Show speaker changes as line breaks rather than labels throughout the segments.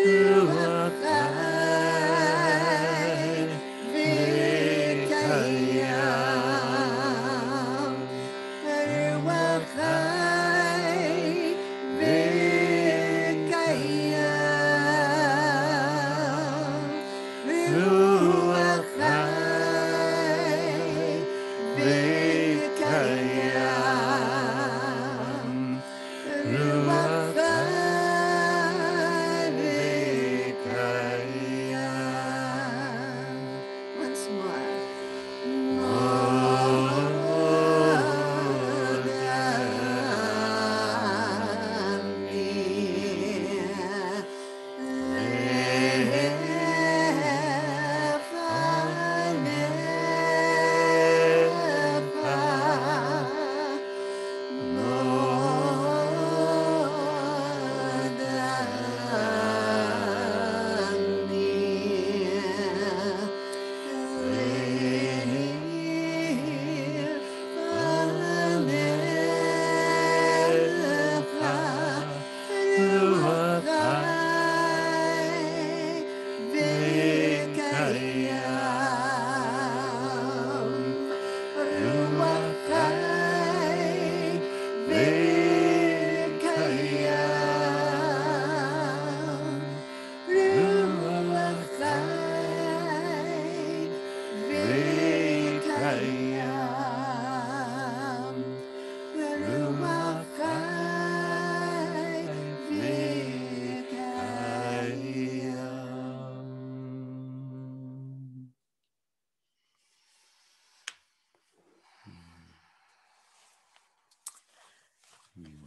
Ruach Chai V'Kayam, Ruach Chai V'Kayam, Ruach Chai V'Kayam, Ruach Chai V'Kayam. Once more.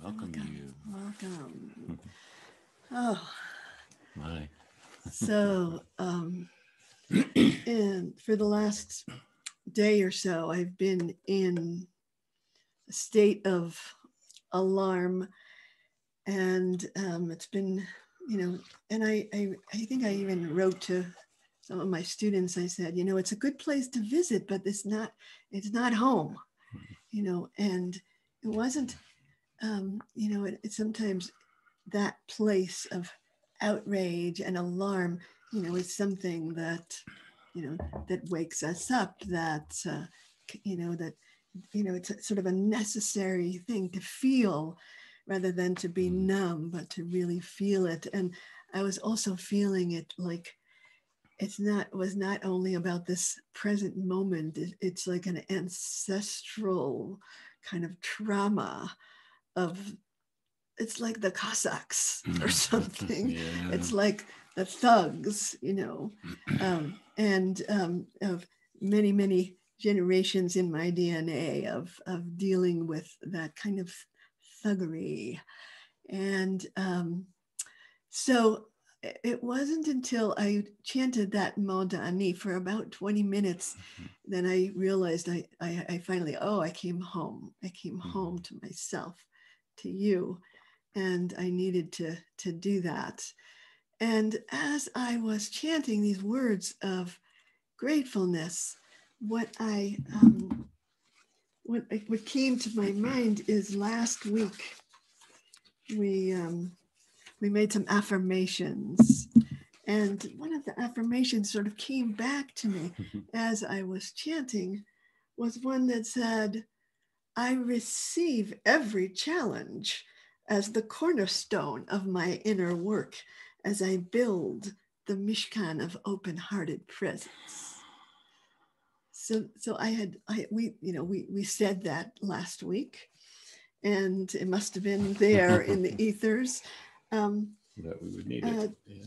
Welcome. Oh,
my.
So, and for the last day or so, I've been in a state of alarm, and it's been, and I think I even wrote to some of my students. I said, it's a good place to visit, but it's not home, and it wasn't. It's sometimes that place of outrage and alarm, is something that, that wakes us up, that, it's sort of a necessary thing to feel rather than to be numb, but to really feel it. And I was also feeling it like was not only about this present moment, it's like an ancestral kind of trauma of, it's like the Cossacks or something.
Yeah.
It's like the thugs, and of many, many generations in my DNA of dealing with that kind of thuggery. And so it wasn't until I chanted that Modeh Ani for about 20 minutes, then I realized I finally, I came home. I came home to myself, to you, and I needed to do that. And as I was chanting these words of gratefulness, what came to my mind is last week we made some affirmations, and one of the affirmations sort of came back to me as I was chanting was one that said, I receive every challenge as the cornerstone of my inner work as I build the Mishkan of open-hearted presence. So we said that last week, and it must have been there in the ethers.
That we would need it. Yeah.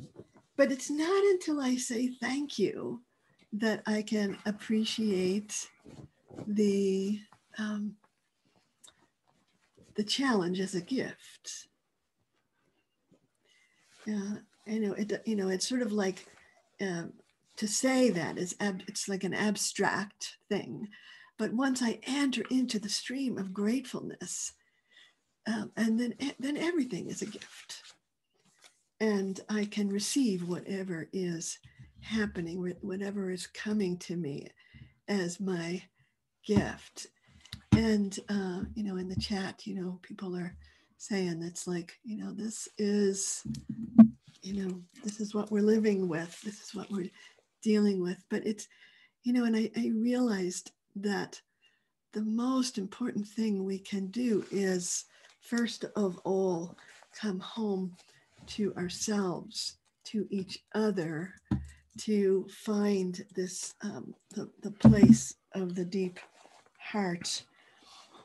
But it's not until I say thank you that I can appreciate the challenge as a gift. It's sort of like to say that it's like an abstract thing, but once I enter into the stream of gratefulness, and then everything is a gift, and I can receive whatever is happening, whatever is coming to me as my gift. And in the chat, people are saying it's like, this is this is what we're living with. This is what we're dealing with. But it's, and I realized that the most important thing we can do is, first of all, come home to ourselves, to each other, to find this, the place of the deep heart.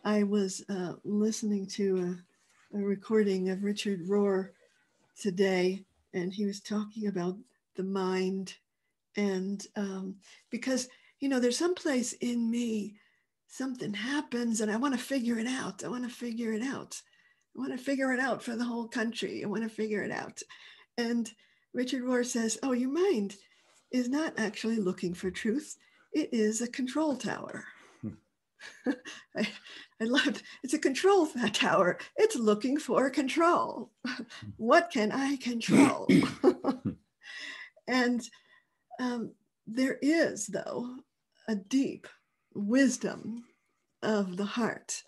I was listening to a recording of Richard Rohr today, and he was talking about the mind. And because, there's some place in me, something happens and I want to figure it out. I want to figure it out. I want to figure it out for the whole country. I want to figure it out. And Richard Rohr says, oh, your mind is not actually looking for truth. It is a control tower. I loved, it's a control tower. It's looking for control. What can I control? And there is, though, a deep wisdom of the heart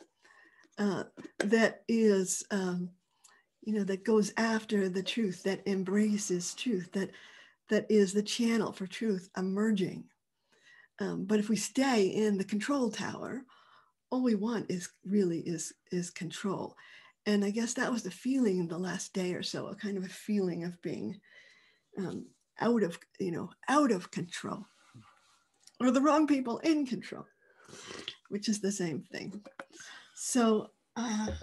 that is, that goes after the truth, that embraces truth, that is the channel for truth emerging. But if we stay in the control tower, all we want is control. And I guess that was the feeling in the last day or so, a kind of a feeling of being out of control, or the wrong people in control, which is the same thing. So, I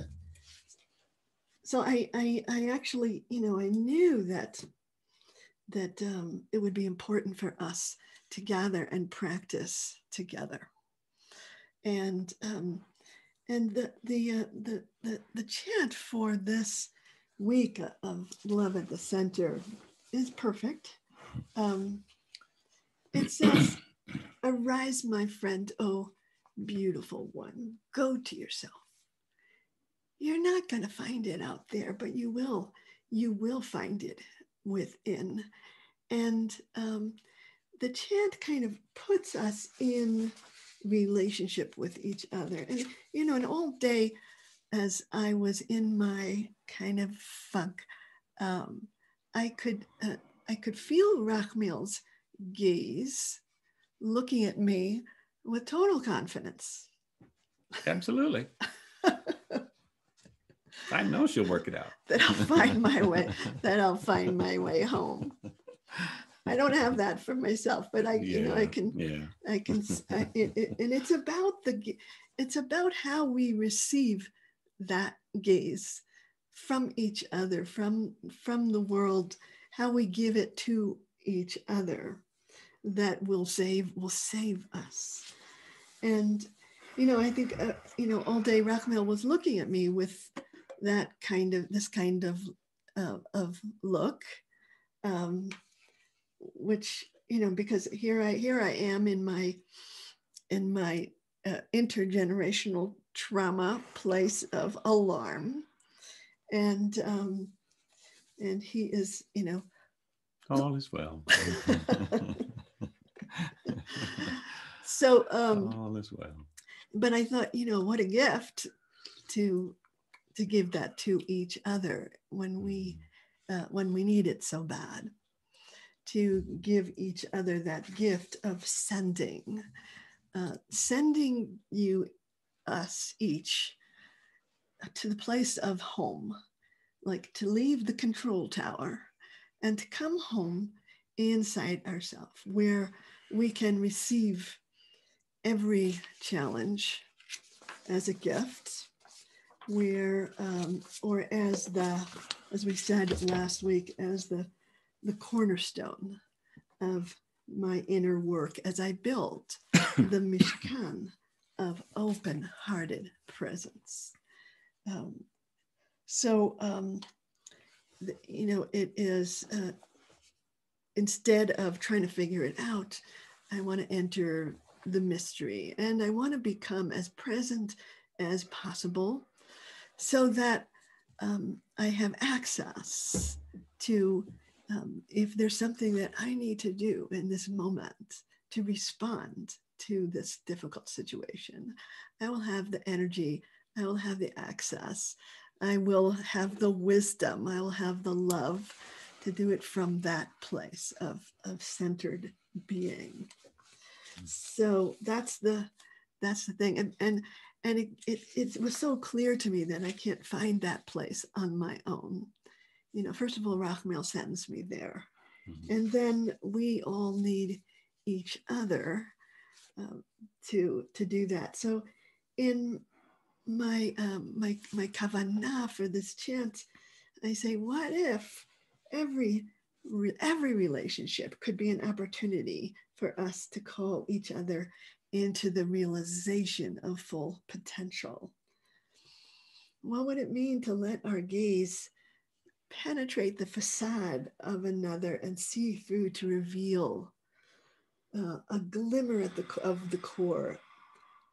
actually, I knew that it would be important for us to gather and practice together. And the chant for this week of Love at the Center is perfect. It says, "Arise, my friend, oh beautiful one, go to yourself. You're not going to find it out there, but you will find it within." And the chant kind of puts us in relationship with each other. And, and all day as I was in my kind of funk, I could feel Rachmiel's gaze looking at me with total confidence.
Absolutely. I know she'll work it out.
That I'll find my way home. I don't have that for myself, but I can, and it's about how we receive that gaze from each other, from the world, how we give it to each other, that will save us. And, I think, all day Rachmiel was looking at me with this kind of look, which, because here I am in my intergenerational trauma place of alarm, and he is,
all is well.
So
all is well.
But I thought, what a gift to give that to each other when we need it so bad, to give each other that gift of sending us each to the place of home, like to leave the control tower and to come home inside ourselves, where we can receive every challenge as a gift, where, or as we said last week, as the cornerstone of my inner work as I build the Mishkan of open-hearted presence. It is, instead of trying to figure it out, I want to enter the mystery, and I want to become as present as possible, so that I have access to, if there's something that I need to do in this moment to respond to this difficult situation, I will have the energy, I will have the access, I will have the wisdom, I will have the love do it from that place of centered being. So that's the thing. And it was so clear to me that I can't find that place on my own. You know, first of all, Rachmael sends me there. Mm-hmm. And then we all need each other to do that. So in my kavanah for this chant, I say, what if every relationship could be an opportunity for us to call each other into the realization of full potential? What would it mean to let our gaze penetrate the facade of another and see through to reveal a glimmer of the core,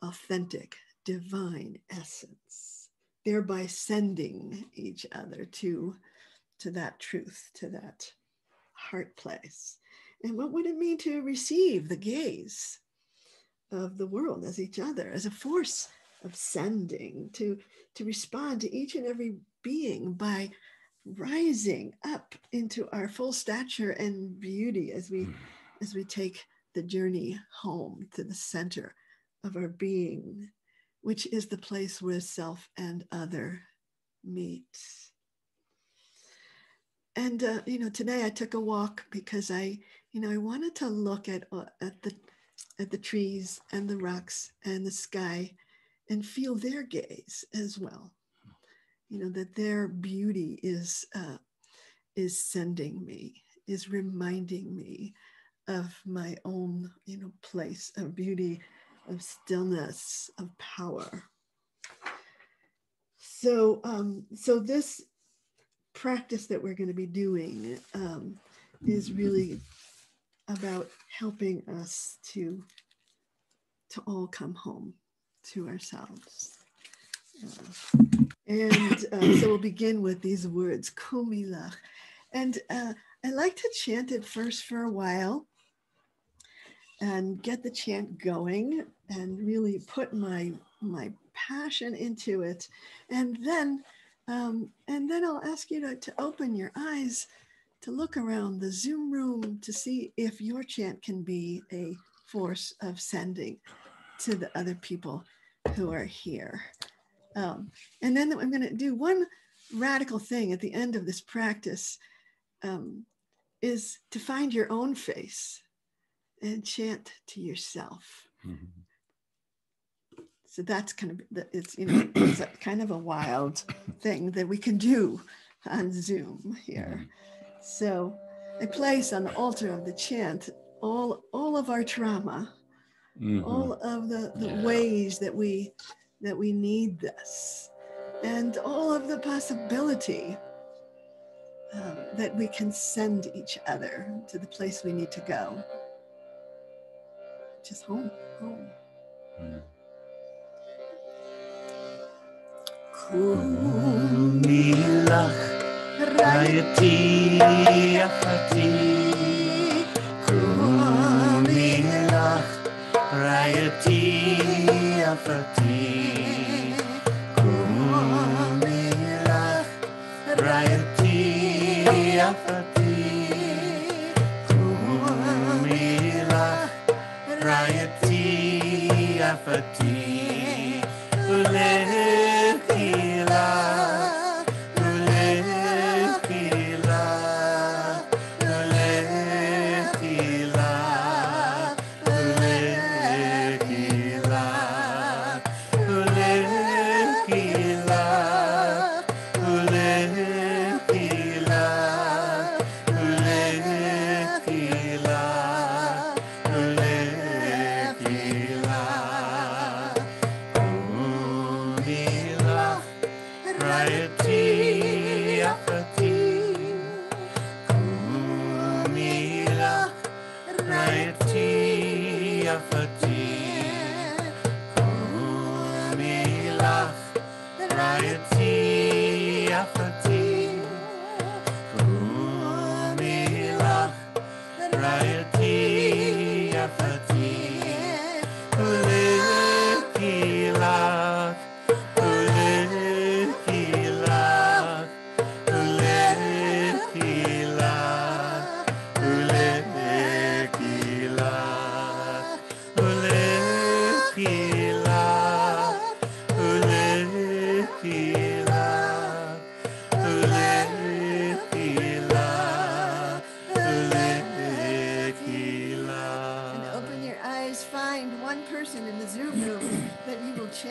authentic, divine essence, thereby sending each other to that truth, to that heart place? And what would it mean to receive the gaze of the world as each other, as a force of sending, to respond to each and every being by rising up into our full stature and beauty as we take the journey home to the center of our being, which is the place where self and other meet. And today I took a walk because I wanted to look at the trees and the rocks and the sky and feel their gaze as well. That their beauty is sending me, is reminding me of my own, place of beauty, of stillness, of power. So this practice that we're going to be doing is really about helping us to all come home to ourselves. So we'll begin with these words, Kumilach. And I like to chant it first for a while and get the chant going and really put my passion into it. And then I'll ask you to open your eyes, to look around the Zoom room to see if your chant can be a force of sending to the other people who are here. And then I'm going to do one radical thing at the end of this practice, is to find your own face and chant to yourself. Mm-hmm. So that's it's a kind of a wild thing that we can do on Zoom here. Mm-hmm. So I place on the altar of the chant all of our trauma, mm-hmm. all of the ways that we need this, and all of the possibility that we can send each other to the place we need to go, which is home. Mm.
Kumilach rayati afati, Kumilach rayati afati, Kumilach rayati afati, Kumilach rayati afati.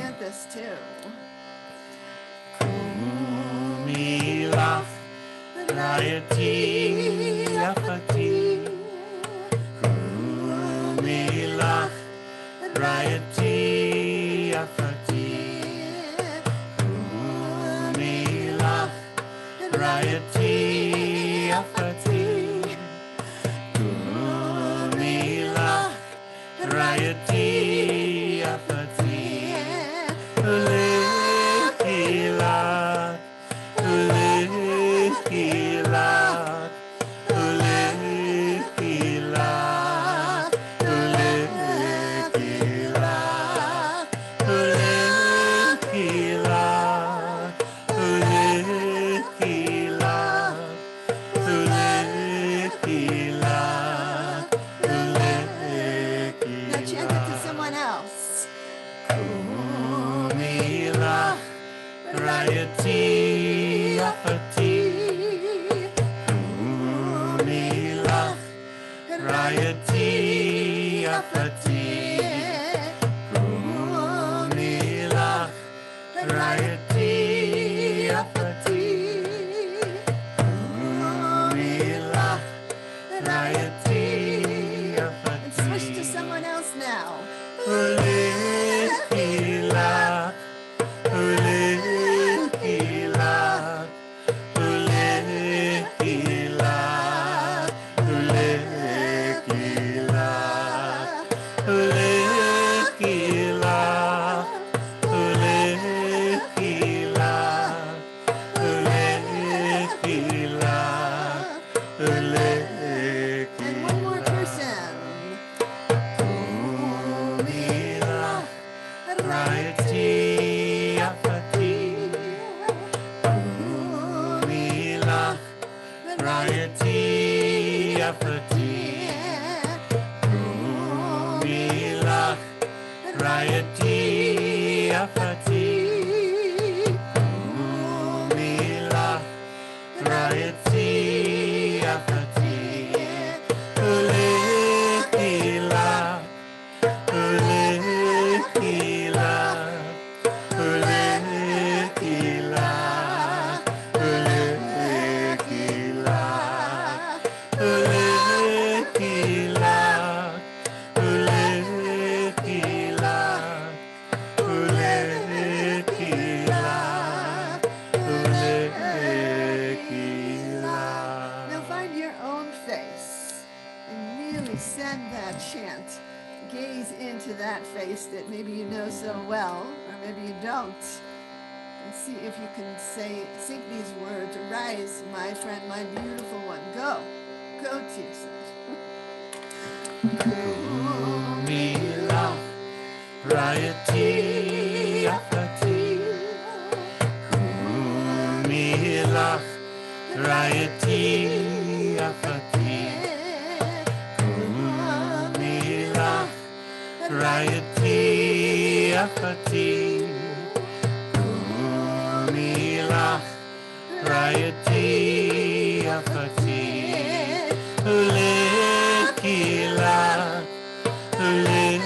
chant this too.
Kumilach Rayati Yafati Kumilach Rayati Yafati Kumilach Rayati Yafati Kumilach Rayati Yafati Ulekilach Ulekilach Ulekilach Ulekilach Ulekilach Ulekilach
Now chant it to someone else.
Kumilach Rayati Yafati Kumilach Rayati Yafati Kumilach Rayati Yafati Kumilach Rayati Yafati.
And switch to someone else now.
Ulekilach Ulekilach Ulekilach Ulekilach Ulekilach Ulekilach Ulekilach
And one more person.
Kumilach Rayati Yafati Kumilach Rayati Yafati Kumilach Rayati Yafati Kumilach Rayati Yafati Ulekilach Ulekilach Ulekilach Ulekilach Ulekilach Ulekilach Ulekilach.
Now find your own face and really send that chant. Gaze into that face that maybe you know so well, or maybe you don't. And see if you can sing these words. Arise, my friend, my beautiful one. Go. Go to yourself.
Kumilach Rayati Yafati Kumilach Rayati Yafati Kumilach Rayati Yafati Kumilach Rayati Yafati Ulekilach Ulekilach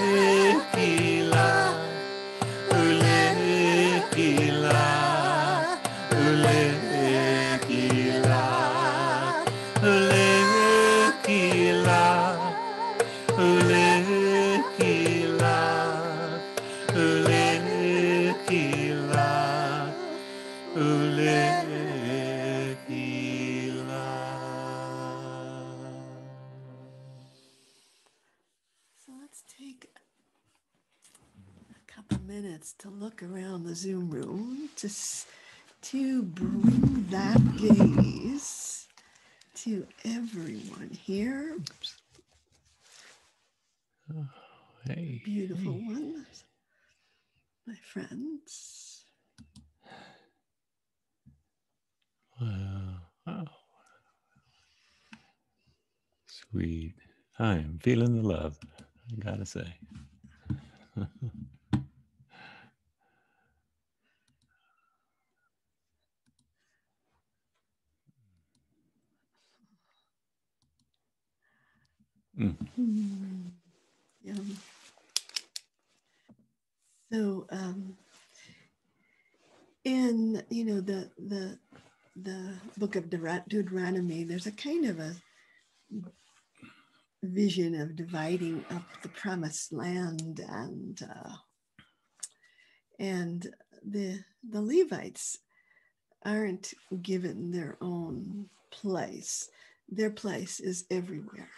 Ulekilach Ulekilach Ulekilach Ulekilach Ulekilach
So let's take a couple minutes to look around the Zoom room to bring that gaze to everyone here.
Oh, hey.
Beautiful
hey.
ones, my friends.
Wow. Oh. Sweet. I am feeling the love, I gotta say.
Yum. So in the book of Deuteronomy, there's a kind of a vision of dividing up the promised land, and the Levites aren't given their own place. Their place is everywhere.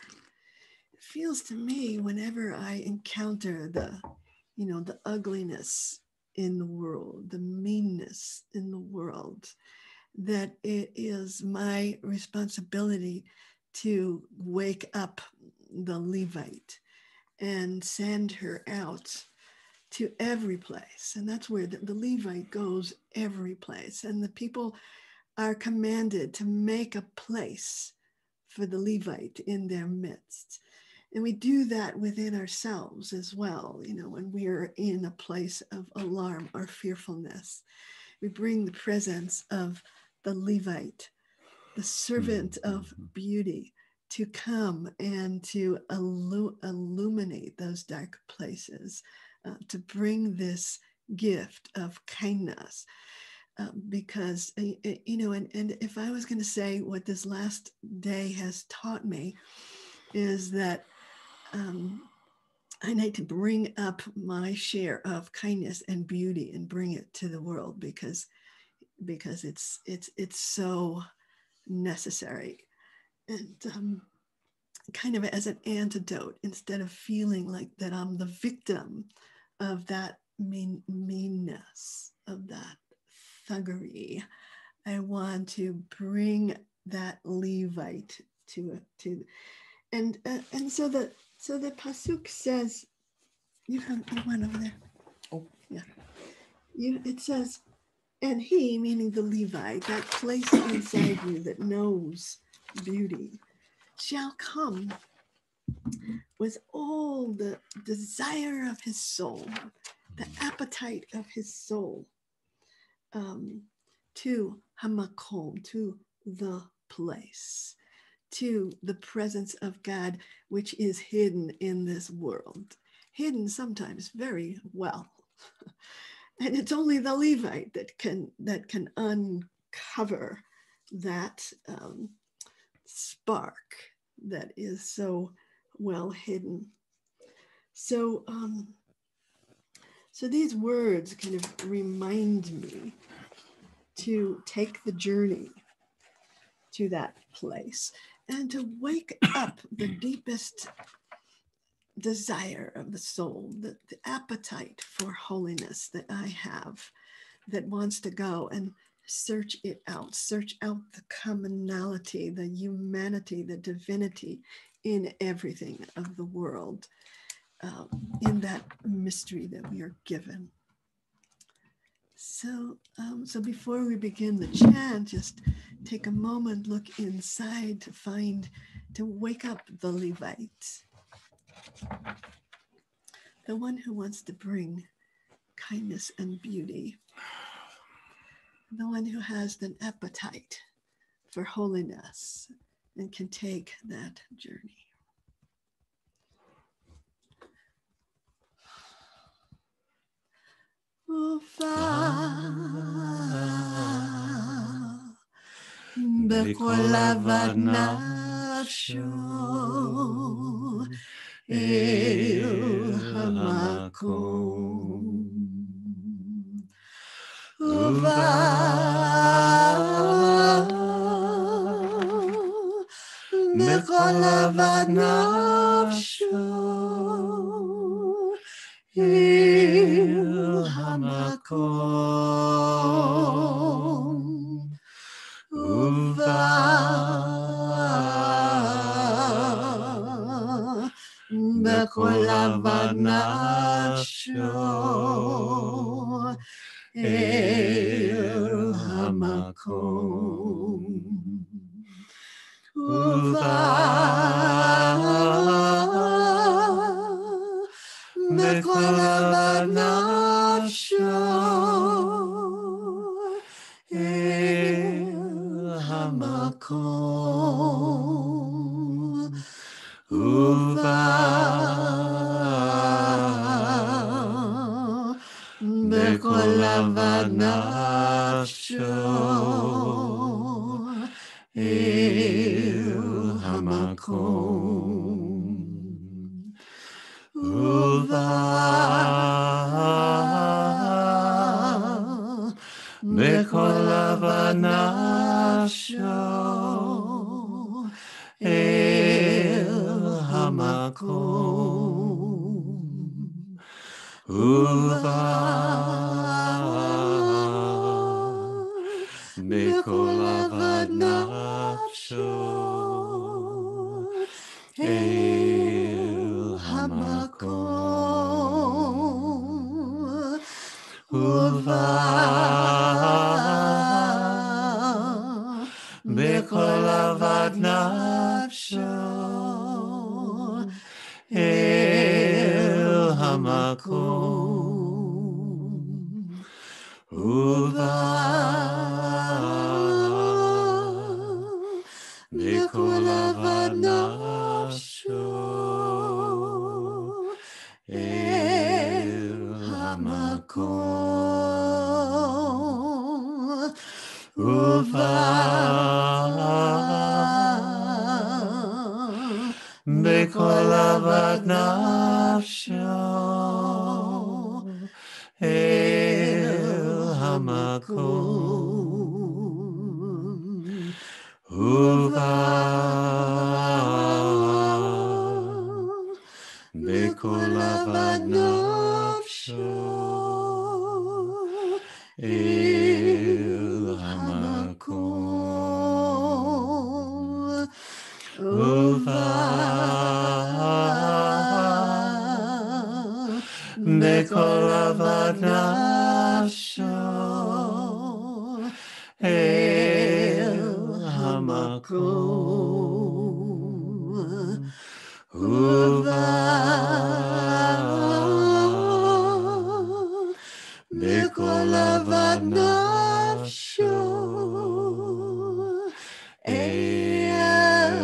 It feels to me, whenever I encounter the ugliness in the world, the meanness in the world, that it is my responsibility to wake up the Levite and send her out to every place. And that's where the Levite goes every place. And the people are commanded to make a place for the Levite in their midst. And we do that within ourselves as well. When we're in a place of alarm or fearfulness, we bring the presence of the Levite, the servant of beauty, to come and to illuminate those dark places, to bring this gift of kindness. Because, and if I was going to say what this last day has taught me, is that I need to bring up my share of kindness and beauty and bring it to the world, because it's so necessary. And kind of as an antidote, instead of feeling like that I'm the victim of that meanness, of that thuggery, I want to bring that Levite to and so the pasuk says, you have one over there. Oh yeah, it says, and he, meaning the Levite, that place inside you that knows beauty, shall come with all the desire of his soul, the appetite of his soul, to hamakom, to the place, to the presence of God, which is hidden in this world, hidden sometimes very well. And it's only the Levite that can uncover that spark that is so well hidden. So these words kind of remind me to take the journey to that place and to wake up the deepest desire of the soul, the appetite for holiness that I have, that wants to go and search out the commonality, the humanity, the divinity in everything of the world, in that mystery that we are given. So before we begin the chant, just take a moment, look inside to wake up the Levite, the one who wants to bring kindness and beauty, the one who has an appetite for holiness and can take that journey. Ufa b'kol avad nafsho el hamakom uva b'kol avad nafsho el hamakom uva b'kol avad nafsho el hamakom uva b'kol avad nafsho el hamakom uva b'kol avad nafsho
nafsho el hamakom uva bekol avad nafsho el hamakom uva bekol avad nafsho el hamakom uva bekol avad nafsho el hamakom uva bekol avad nafsho el hamakom uva bekol avad nafsho el hamakom uva bekol avad nafsho el hamakom uva bekol avad nafsho el hamakom uva bekol avad nafsho el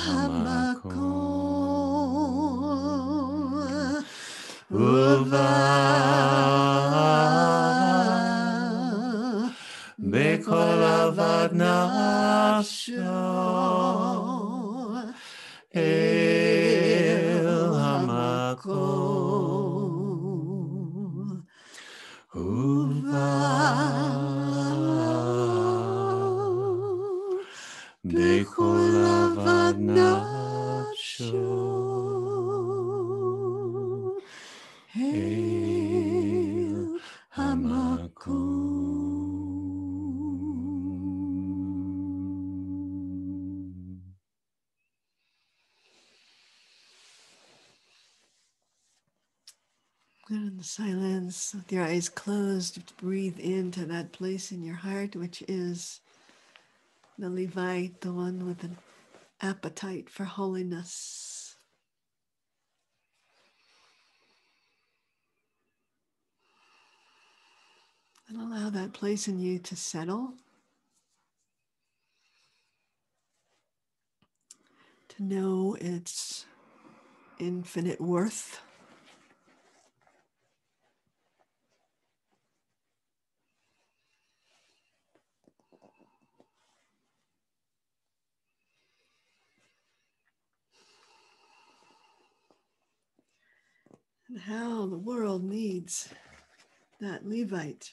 hamakom uva bekol avad nafsho el hamakom uva bekol avad nafsho el hamakom.
Good in the silence, with your eyes closed, breathe into that place in your heart, which is the Levite, the one with an appetite for holiness. And allow that place in you to settle, to know its infinite worth. And how the world needs that Levite.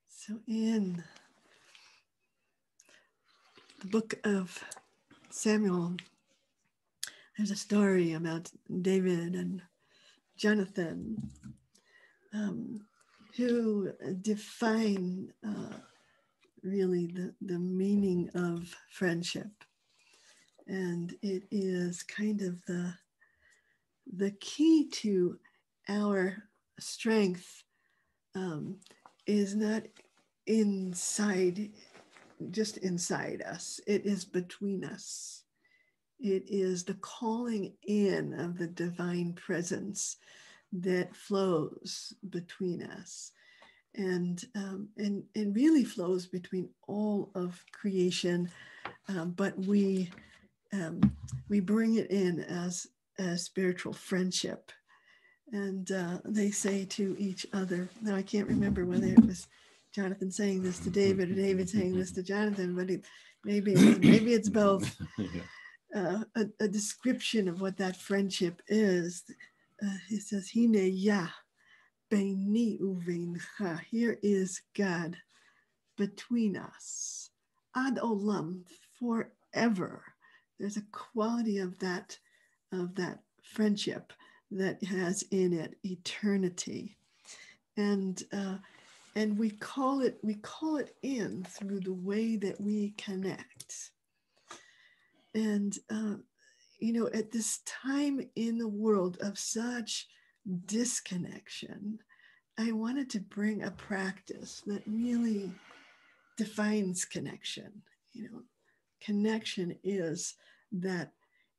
So in the book of Samuel, there's a story about David and Jonathan, who define really the meaning of friendship. And it is kind of the key to our strength is not inside, just inside us. It is between us. It is the calling in of the divine presence that flows between us. and really flows between all of creation, but we bring it in as spiritual friendship. And they say to each other, now I can't remember whether it was Jonathan saying this to David or David saying this to Jonathan, but maybe it's both. A description of what that friendship is. He says, Hine ya beini uveincha. Here is God between us. Ad olam, forever. There's a quality of that friendship that has in it eternity, and we call it in through the way that we connect. And at this time in the world of such disconnection, I wanted to bring a practice that really defines connection. Connection is that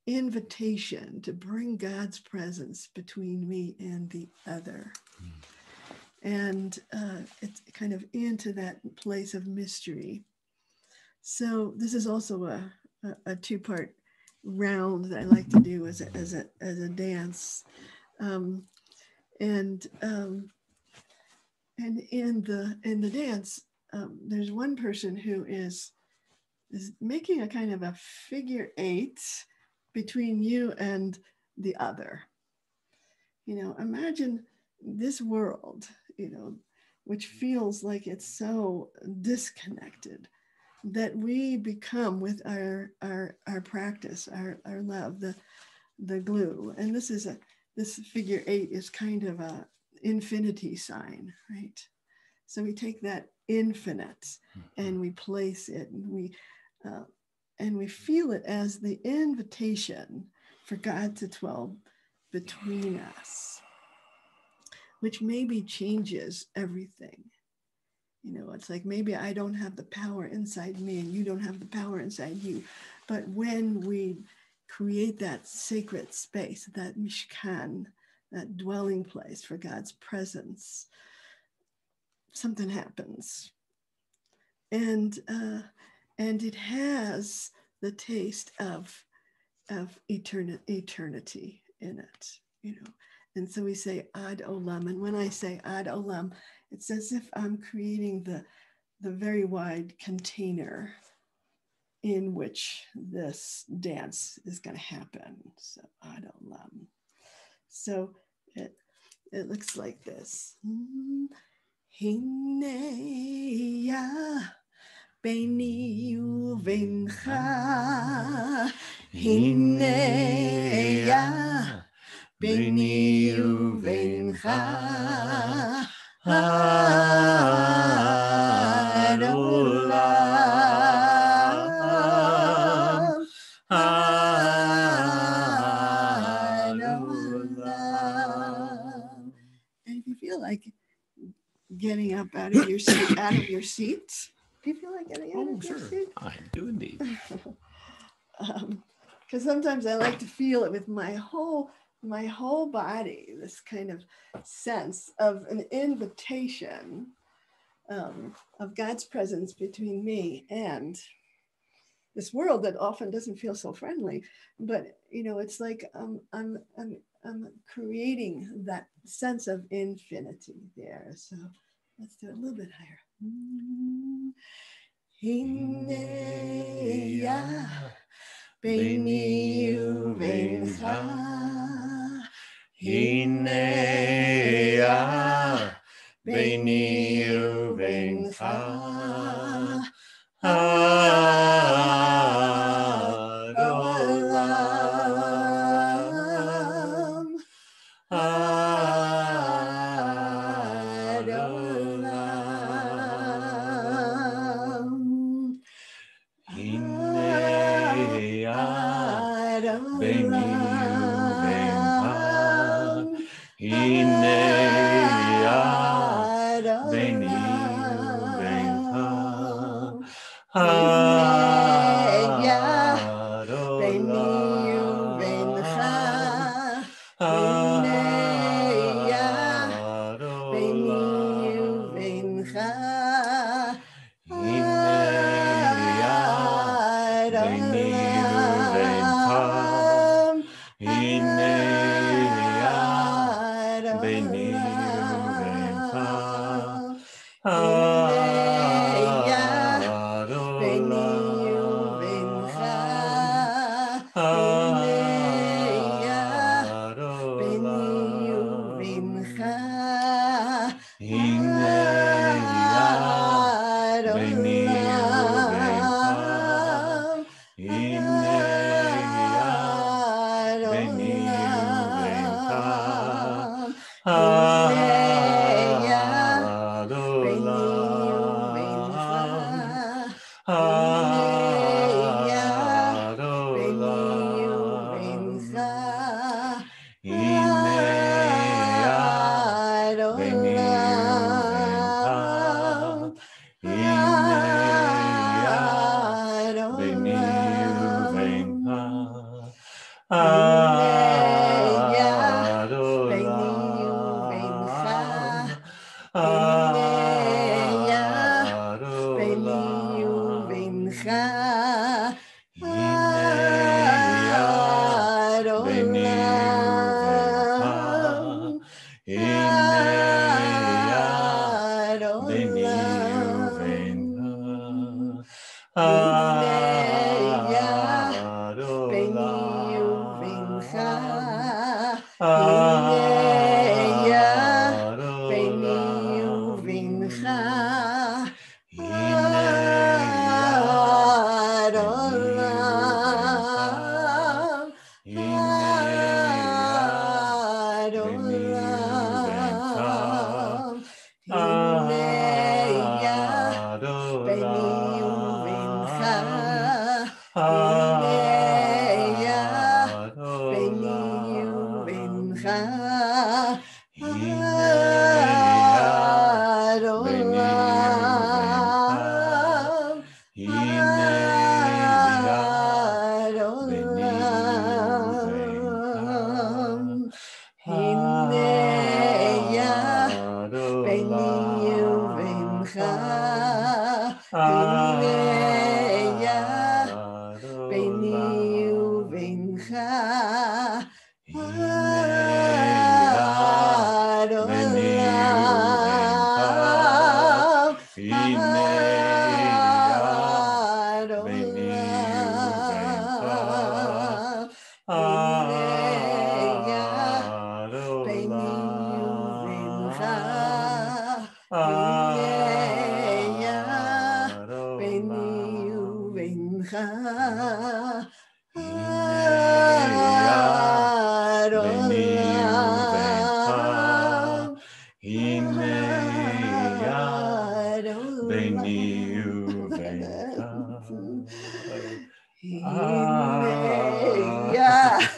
invitation to bring God's presence between me and the other. And it's kind of into that place of mystery. So this is also a two-part round that I like to do as a dance. And in the dance, there's one person who is making a kind of a figure 8 between you and the other. Imagine this world, which feels like it's so disconnected, that we become with our practice, our love, the glue. And this figure 8 is kind of a infinity sign, right? So we take that infinite and we place it, and we feel it as the invitation for God to dwell between us, which maybe changes everything. It's like maybe I don't have the power inside me and you don't have the power inside you. But when we create that sacred space, that mishkan, that dwelling place for God's presence, something happens. And it has the taste of eternity in it, And so we say ad olam. And when I say ad olam, it's as if I'm creating the very wide container in which this dance is going to happen. So ad olam. So it looks like this. Hine ya beini uvencha. Hine ya beini uvencha. Ad olam. Ad olam. And if you feel like getting up out of your seat, do you feel like getting out of your seat?
I do indeed.
Because sometimes I like to feel it with my whole body, this kind of sense of an invitation of God's presence between me and this world that often doesn't feel so friendly. But it's like I'm creating that sense of infinity there. So let's do it a little bit higher. Hine ya beini uvencha.
Hine ya beini uvencha. Ad olam. Ad olam. Hine ya beini uvencha. Hine ya beini uvencha. Ad olam.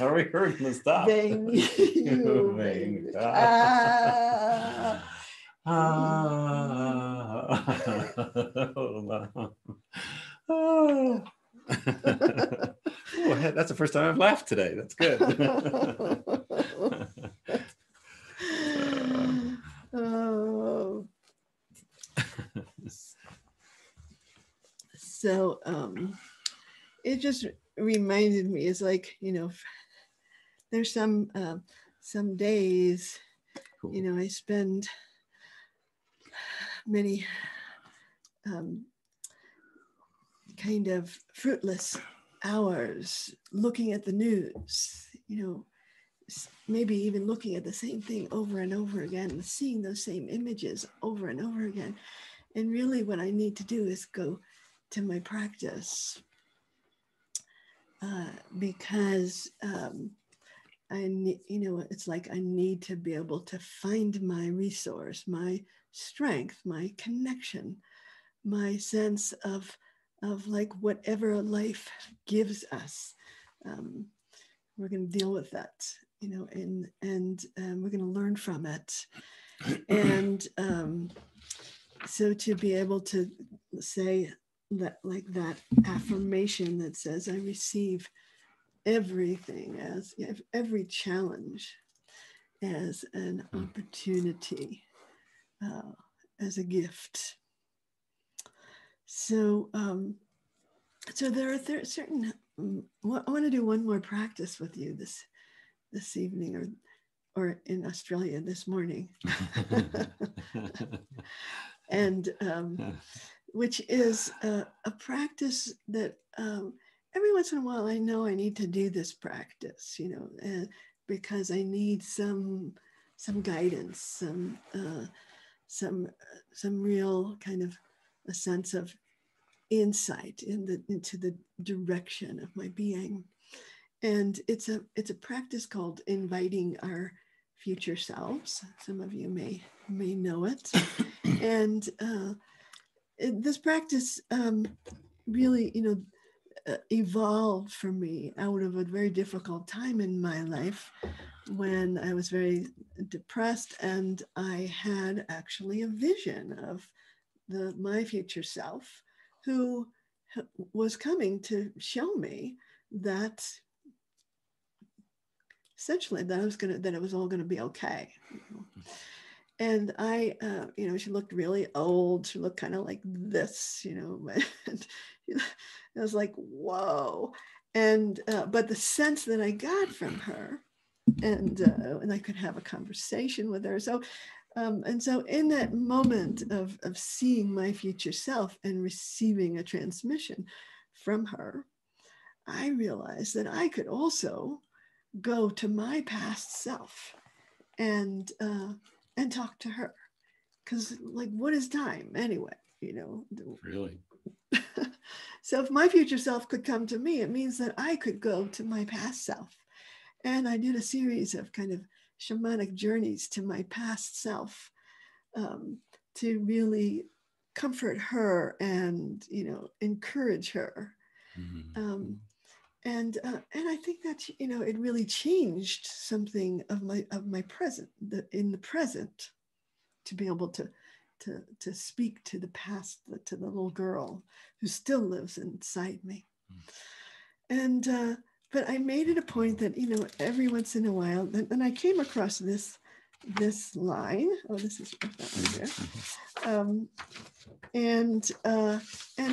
Are we heard to stop? Oh, that's the first time I've laughed today. That's good.
So it just reminded me, it's like, there's some days,
Cool.
I spend many kind of fruitless hours looking at the news, maybe even looking at the same thing over and over again, seeing those same images over and over again. And really what I need to do is go to my practice because it's like I need to be able to find my resource, my strength, my connection, my sense of like whatever life gives us. We're going to deal with that, and we're going to learn from it. And so to be able to say that, like that affirmation that says, I receive everything as every challenge as an opportunity, as a gift. So, so there are certain. I want to do one more practice with you this evening, or in Australia this morning, and which is a practice that every once in a while I know I need to do this practice, because I need some guidance, some real kind of a sense of insight into the direction of my being. And it's a practice called inviting our future selves. Some of you may know it. And this practice really, evolved for me out of a very difficult time in my life when I was very depressed, and I had actually a vision of my future self, who was coming to show me that essentially that it was all gonna be okay. And I, she looked really old. She looked kind of like this, and I was like, whoa. And, but the sense that I got from her, and I could have a conversation with her. So, and so in that moment of seeing my future self and receiving a transmission from her, I realized that I could also go to my past self and talk to her, because like, what is time anyway?
Really?
So if my future self could come to me, it means that I could go to my past self. And I did a series of kind of shamanic journeys to my past self, to really comfort her and encourage her.
Mm-hmm.
And I think that it really changed something of my present, in the present, to be able to speak to the past, to the little girl who still lives inside me. And but I made it a point that every once in a while, and I came across this line. Oh, this is that one there. And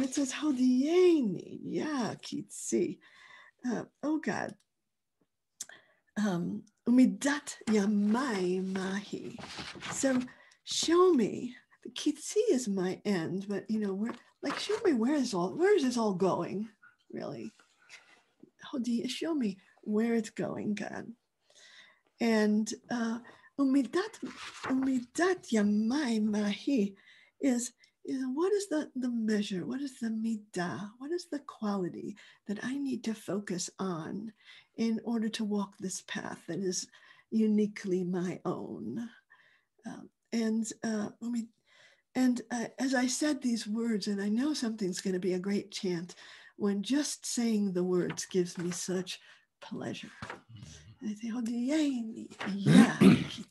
it says Hodieni, yeah, Kitsi. Oh God. Umidat Yamai Mahi. So show me, the Kitsi is my end, but show me where is this all going, really? How do you show me where it's going, God? And Umidat Yamai Mahi is what is the measure? What is the midah? What is the quality that I need to focus on in order to walk this path that is uniquely my own? As I said these words, and I know something's going to be a great chant, when just saying the words gives me such pleasure. And I say,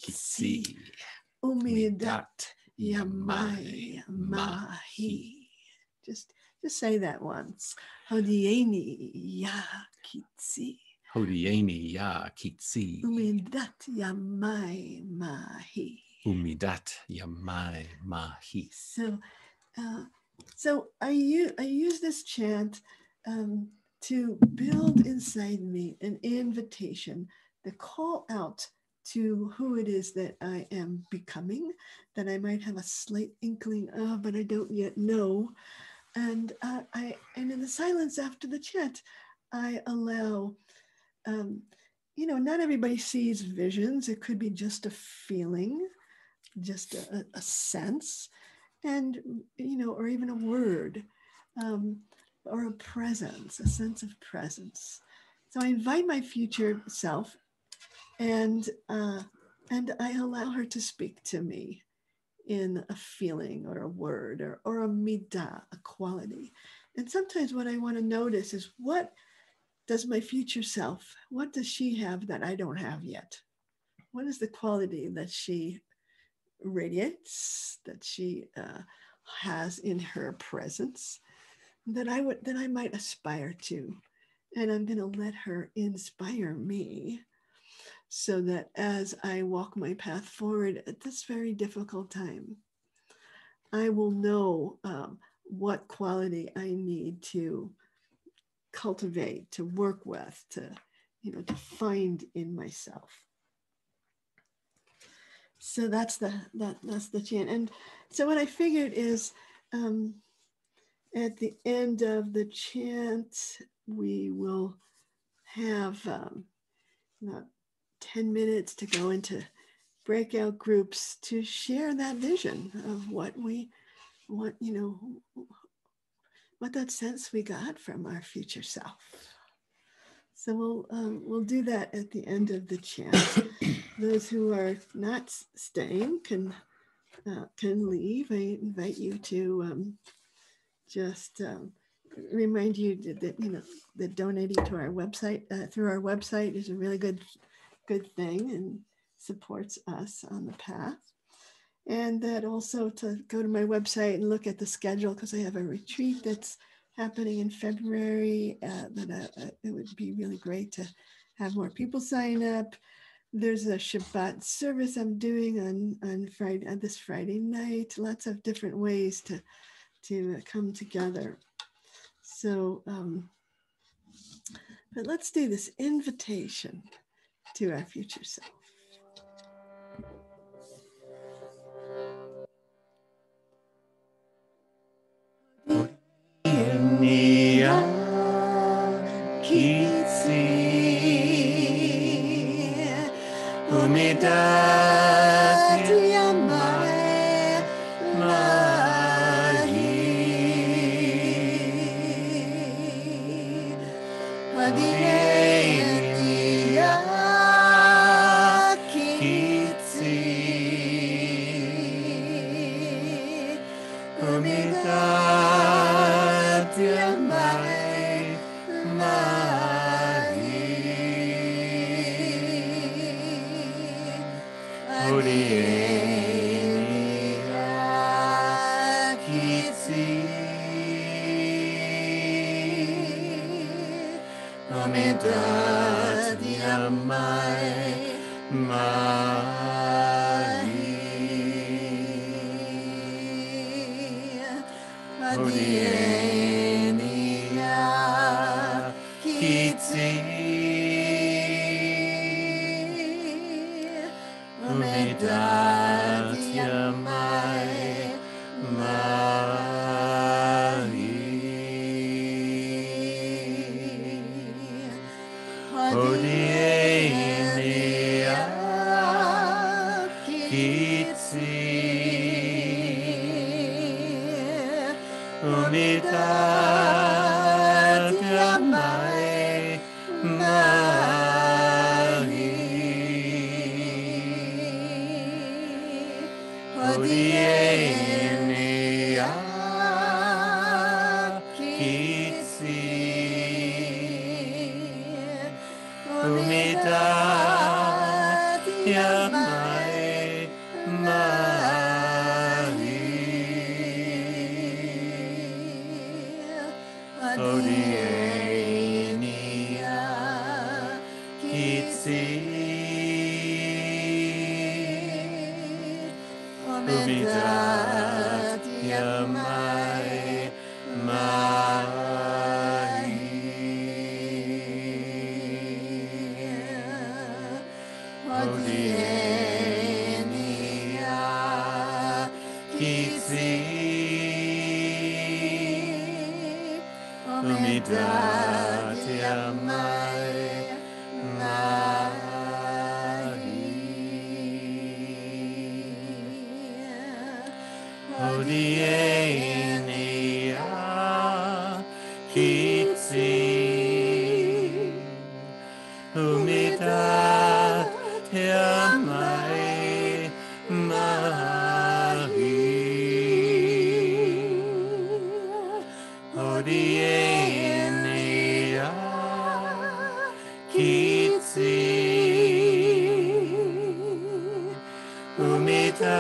Kitsi, Umidat Yamai Mahi. Just say that once. Hodieni ya Kitsi.
Hodieni ya Kitsi.
Umidat Yamai Mahi.
Umidat Yamai Mahi.
So I use this chant to build inside me an invitation, the call out to who it is that I am becoming, that I might have a slight inkling of, but I don't yet know. And in the silence after the chant, I allow, not everybody sees visions. It could be just a feeling, just a sense, and or even a word, or a presence, a sense of presence. So I invite my future self, and I allow her to speak to me in a feeling or a word or a midah, a quality. And sometimes what I want to notice is, what does my future self, what does she have that I don't have yet? What is the quality that she radiates, that she has in her presence, that I might aspire to? And I'm going to let her inspire me, so that as I walk my path forward at this very difficult time, I will know what quality I need to cultivate, to work with, to find in myself. So that's the chant. And so what I figured is, at the end of the chant, we will have about 10 minutes to go into breakout groups to share that vision of what that sense we got from our future self. So we'll do that at the end of the chant. Those who are not staying can leave. I invite you to just remind you that donating to our website, through our website, is a really good thing and supports us on the path. And that also to go to my website and look at the schedule, because I have a retreat that's happening in February, it would be really great to have more people sign up. There's a Shabbat service I'm doing on Friday, this Friday night. Lots of different ways to come together. So, but let's do this invitation to our future self.
Umitat,
た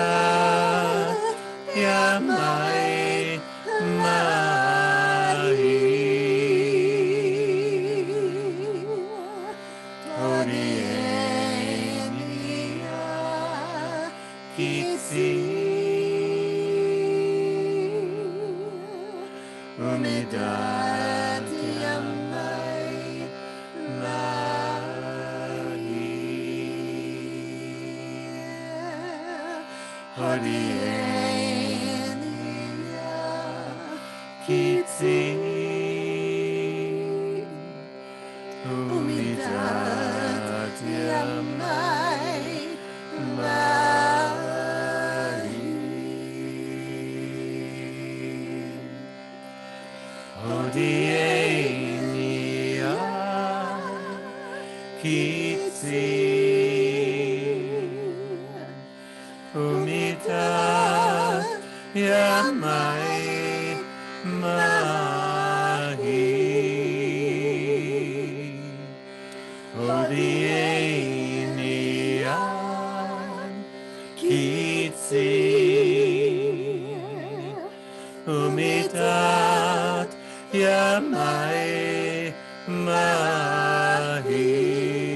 やまえまひ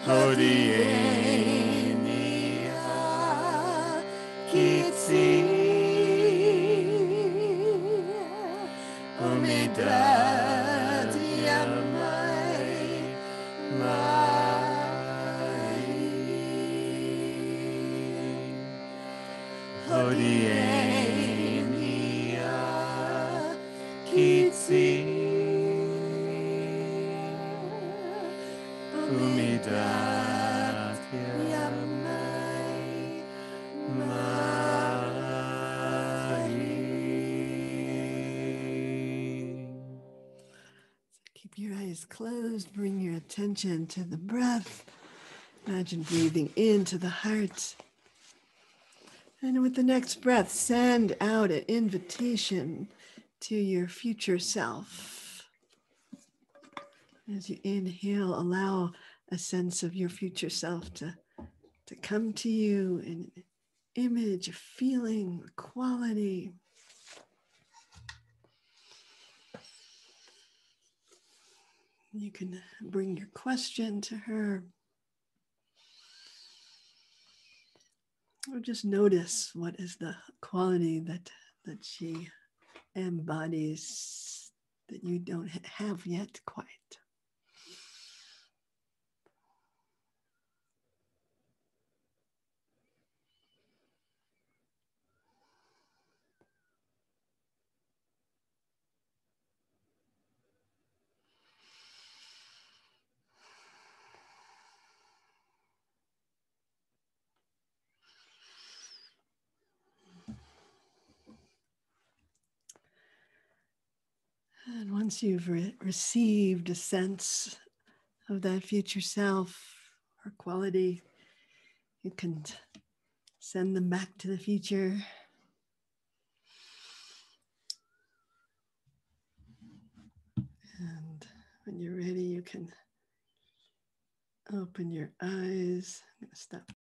Hodienia Kitsi Umidati Amai Mai Hodienia Kitsi Umidati Amai
Keep your eyes closed. Bring your attention to the breath. Imagine breathing into the heart. And with the next breath, send out an invitation to your future self. As you inhale, allow a sense of your future self to come to you in an image, a feeling, a quality. You can bring your question to her. Or just notice what is the quality that she embodies that you don't have yet quite. And once you've received a sense of that future self or quality, you can send them back to the future. And when you're ready, you can open your eyes. I'm going to stop